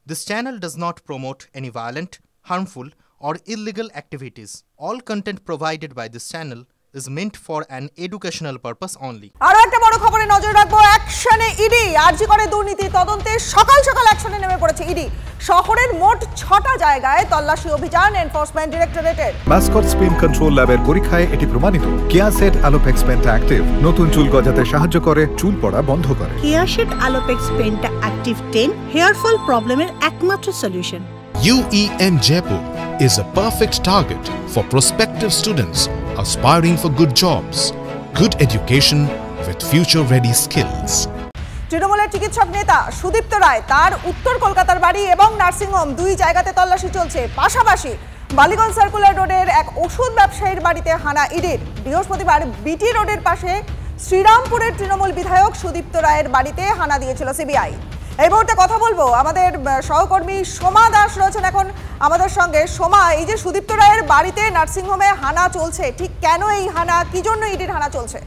This channel does not promote any violent, harmful, or illegal activities. All content provided by this channel is meant for an educational purpose only. আরো একটা বড় খবরে নজর রাখবো। অ্যাকশনে ED. আরজি করে দুর্নীতি তদন্তে সকাল সকাল অ্যাকশনে নেমে পড়েছে ইডি। শহরের মোট 6টা জায়গায় তল্লাশি অভিযান এনফোর্সমেন্ট ডিরেক্টরেটের। মাসকট স্পিন কন্ট্রোল ল্যাবের পরীক্ষায় এটি প্রমাণিত। কিয়াসেট আলোপেক্স পেন্টা অ্যাক্টিভ নতুন চুল গজাতে সাহায্য করে, চুল পড়া বন্ধ করে। কিয়াসেট আলোপেক্স পেন্টা অ্যাক্টিভ 10 হেয়ার ফল প্রবলেমের একমাত্র solution. UEM Jaipur is a perfect target for prospective students aspiring for good jobs, good education with future-ready skills. তৃণমূলের চিকিৎসক নেতা সুদীপ্ত রায় তার উত্তর কলকাতার বাড়ি এবং নার্সিংহোম দুই জায়গাতে তল্লাশি চলছে। পাশাপাশি বালিগঞ্জ সার্কুলার রোডের এক ওষুধ ব্যবসায়ীর বাড়িতে হানা ইডির। বৃহস্পতিবার বিটি রোডের পাশে শ্রীরামপুরের তৃণমূল বিধায়ক সুদীপ্ত রায়ের বাড়িতে হানা দিয়েছিল সিবিআই। এই মুহূর্তে কথা বলবো, আমাদের সহকর্মী সোমা দাস রয়েছেন এখন আমাদের সঙ্গে। সোমা, এই যে সুদীপ্ত রায়ের বাড়িতে নার্সিংহোমে হানা চলছে, ঠিক কেন এই হানা, কি জন্য ইডির হানা চলছে?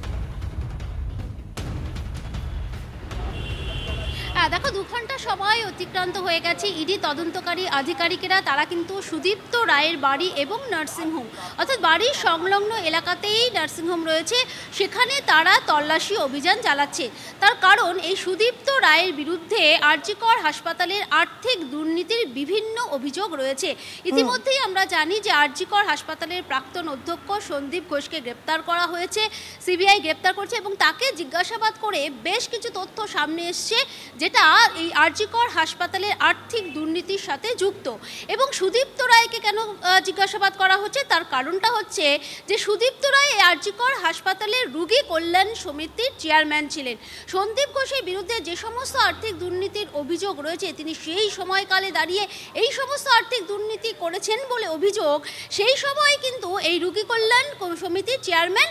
দেখো, 2 ঘন্টা সময় অতিক্রান্ত হয়ে গেছে। ইডি তদন্তকারী আধিকারিকেরা তারা কিন্তু সুদীপ্ত রায়ের বাড়ি এবং নার্সিংহোম অর্থাৎ বাড়ির সংলগ্ন এলাকাতেই নার্সিংহোম রয়েছে, সেখানে তারা তল্লাশি অভিযান চালাচ্ছে। তার কারণ এই সুদীপ্ত রায়ের বিরুদ্ধে আরজিকর হাসপাতালের আর্থিক দুর্নীতির বিভিন্ন অভিযোগ রয়েছে। ইতিমধ্যেই আমরা জানি যে আরজিকর হাসপাতালের প্রাক্তন অধ্যক্ষ সন্দীপ ঘোষকে গ্রেপ্তার করা হয়েছে, সিবিআই গ্রেপ্তার করছে এবং তাকে জিজ্ঞাসাবাদ করে বেশ কিছু তথ্য সামনে এসছে যেটা এই আরজিকর হাসপাতালের আর্থিক দুর্নীতির সাথে যুক্ত। এবং সুদীপ্ত রায়কে কেন জিজ্ঞাসাবাদ করা হচ্ছে, তার কারণটা হচ্ছে যে সুদীপ্ত রায় এই আরজিকর হাসপাতালের রোগী কল্যাণ সমিতির চেয়ারম্যান ছিলেন। সন্দীপ ঘোষের বিরুদ্ধে যে সমস্ত আর্থিক দুর্নীতির অভিযোগ রয়েছে, তিনি সেই সময়কালে দাঁড়িয়ে এই সমস্ত আর্থিক দুর্নীতি করেছেন বলে অভিযোগ। সেই সময় কিন্তু এই রোগী কল্যাণ সমিতির চেয়ারম্যান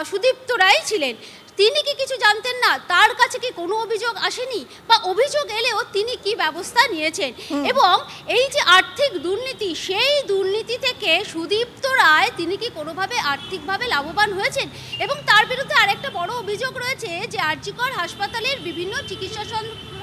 সুদীপ্ত রায় ছিলেন। তিনি কি কিছু জানতেন না? তার কাছে কি কোনো অভিযোগ আসেনি, বা অভিযোগ এলেও তিনি কি ব্যবস্থা নিয়েছেন? এবং এই যে আর্থিক দুর্নীতি, সেই দুর্নীতি থেকে সুদীপ্ত রায় তিনি কি কোনোভাবে আর্থিকভাবে লাভবান হয়েছেন? এবং তার বিরুদ্ধে আরেকটা বড় অভিযোগ রয়েছে যে আরজিকর হাসপাতালের বিভিন্ন চিকিৎসা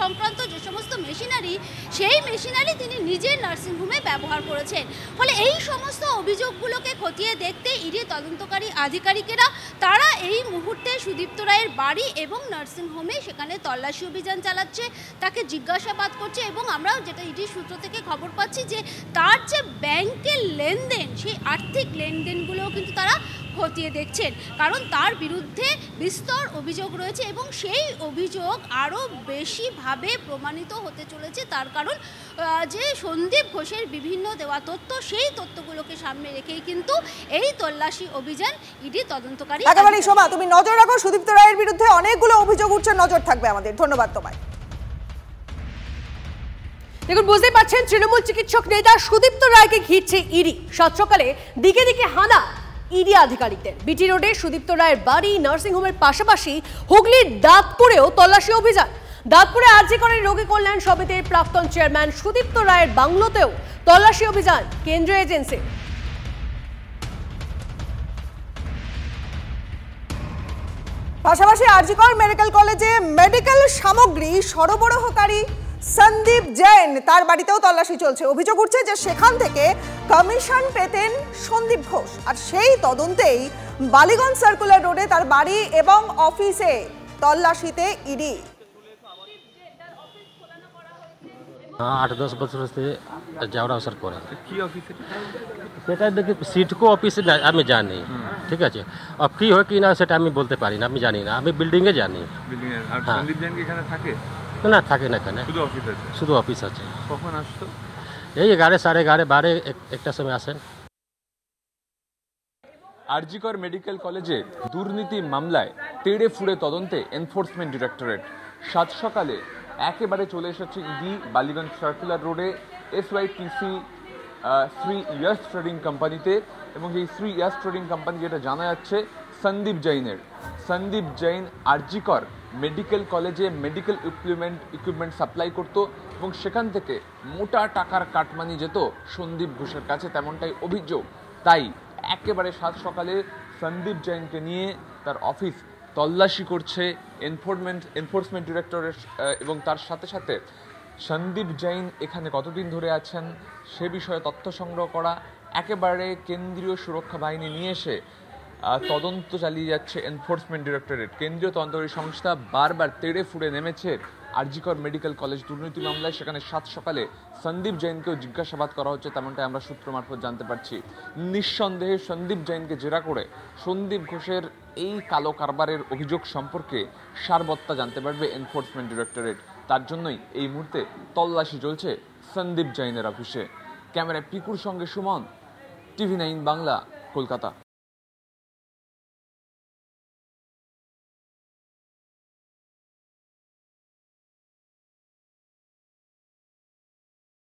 সংক্রান্ত যে সমস্ত মেশিনারি, সেই মেশিনারি তিনি নিজের নার্সিংহোমে ব্যবহার করেছেন। ফলে এই সমস্ত অভিযোগগুলোকে খতিয়ে দেখতে ইডি তদন্তকারী আধিকারিকেরা তারা এই মুহূর্তে সুদীপ্ত রায়ের বাড়ি এবং নার্সিংহোমে সেখানে তল্লাশি অভিযান চালাচ্ছে, তাকে জিজ্ঞাসাবাদ করছে। এবং আমরা যেটা ইডি সূত্র থেকে খবর পাচ্ছি যে তার যে ব্যাংকের লেনদেন, সেই আর্থিক লেনদেনগুলোও কিন্তু তারা খতিয়ে দেখছেন, কারণ তার বিরুদ্ধে বিস্তর অভিযোগ রয়েছে এবং সেই অভিযোগ আরও বেশিভাবে প্রমাণিত হতে চলেছে। তার কারণ যে সন্দীপ ঘোষের বিভিন্ন দেওয়া তথ্য, সেই তথ্যগুলোকে সামনে রেখেই কিন্তু এই তল্লাশি অভিযান ইডি তদন্তকারী। একেবারেই সোমা, তুমি নজর রাখো, সুদীপ্ত রায়ের বিরুদ্ধে অনেকগুলো অভিযোগ উঠছে, নজর থাকবে আমাদের। ধন্যবাদ তোমায়। দেখুন, বুঝতেই পারছেন তৃণমূল চিকিৎসক নেতা সুদীপ্ত রায়কে ঘিরছে ইডি। সাত সকালে দিকে দিকে হানা ইডি আধিকারিকদের। বিটি রোডে সুদীপ্ত রায়ের বাড়ি, নার্সিংহোমের পাশাপাশি হুগলির দাঁতপুরেও তল্লাশি অভিযান। দাঁতপুরে আরজিকরের রোগী কল্যাণ সমিতির প্রাক্তন চেয়ারম্যান সুদীপ্ত রায়ের বাংলোতেও তল্লাশি অভিযান কেন্দ্রীয় এজেন্সি। পাশাপাশি আরজিকর মেডিকেল কলেজে মেডিকেল সামগ্রী সরবরাহকারী সন্দীপ জৈন, তার বাড়িতেও তল্লাশি চলছে। অভিযোগ উঠছে যে সেখান থেকে কমিশন পেতেন সন্দীপ ঘোষ, আর সেই তদন্তেই বালিগঞ্জ সার্কুলার রোডে তার বাড়ি এবং অফিসে তল্লাশিতে ইডি। 8-10 বছর হচ্ছে যাওয়ার আসার করে। কি অফিসে? সেটা দেখি সিটকো অফিসে আমি জানি, ঠিক আছে। আর কি হয় কি না সেটা আমি বলতে পারি না, আমি জানি না। আমি বিল্ডিংয়ে জানি। আর সন্দীপ জৈন কি এখানে থাকে? না, থাকে না এখানে, শুধু অফিস আছে। শুধু অফিস আছে। কখন আসতো? এই 11, 11:30, 12 একটা সময় আসেন। আরজিকর মেডিকেল কলেজে দুর্নীতি মামলায় তেড়ে ফুড়ে তদন্তে এনফোর্সমেন্ট ডিরেক্টরেট। সাত সকালে একেবারে চলে এসেছে ইডি বালিগঞ্জ সার্কুলার রোডে SYTC 3 ইয়ার্স ট্রেডিং কোম্পানিতে। এবং এই 3 ইয়ার্স ট্রেডিং কোম্পানি, যেটা জানা যাচ্ছে সন্দীপ জৈনের। সন্দীপ জৈন আরজিকর মেডিকেল কলেজে মেডিকেল ইকুইপমেন্ট সাপ্লাই করত এবং সেখান থেকে মোটা টাকার কাটমানি যেত সন্দীপ ঘোষের কাছে, তেমনটাই অভিযোগ। তাই একেবারে সাত সকালে সন্দীপ জৈনকে নিয়ে তার অফিস তল্লাশি করছে এনফোর্সমেন্ট ডিরেক্টরেট এবং তার সাথে সাথে সন্দীপ জৈন এখানে কতদিন ধরে আছেন সে বিষয়ে তথ্য সংগ্রহ করা, একেবারে কেন্দ্রীয় সুরক্ষা বাহিনী নিয়ে এসে তদন্ত চালিয়ে যাচ্ছে এনফোর্সমেন্ট ডিরেক্টরেট। কেন্দ্রীয় তদন্তকারী সংস্থা বারবার তেড়ে ফুড়ে নেমেছে আরজিকর মেডিকেল কলেজ দুর্নীতি মামলায়। সেখানে সাত সকালে সন্দীপ জৈনকেও জিজ্ঞাসাবাদ করা হচ্ছে, তেমনটাই আমরা সূত্র মারফত জানতে পারছি। নিঃসন্দেহে সন্দীপ জৈনকে জেরা করে সন্দীপ ঘোষের এই কালো কারবারের অভিযোগ সম্পর্কে সারবত্তা জানতে পারবে এনফোর্সমেন্ট ডিরেক্টরেট। তার জন্যই এই মুহূর্তে তল্লাশি চলছে সন্দীপ জৈনের অফিসে। ক্যামেরায় পিকুর সঙ্গে সুমন, টিভি 9 বাংলা, কলকাতা।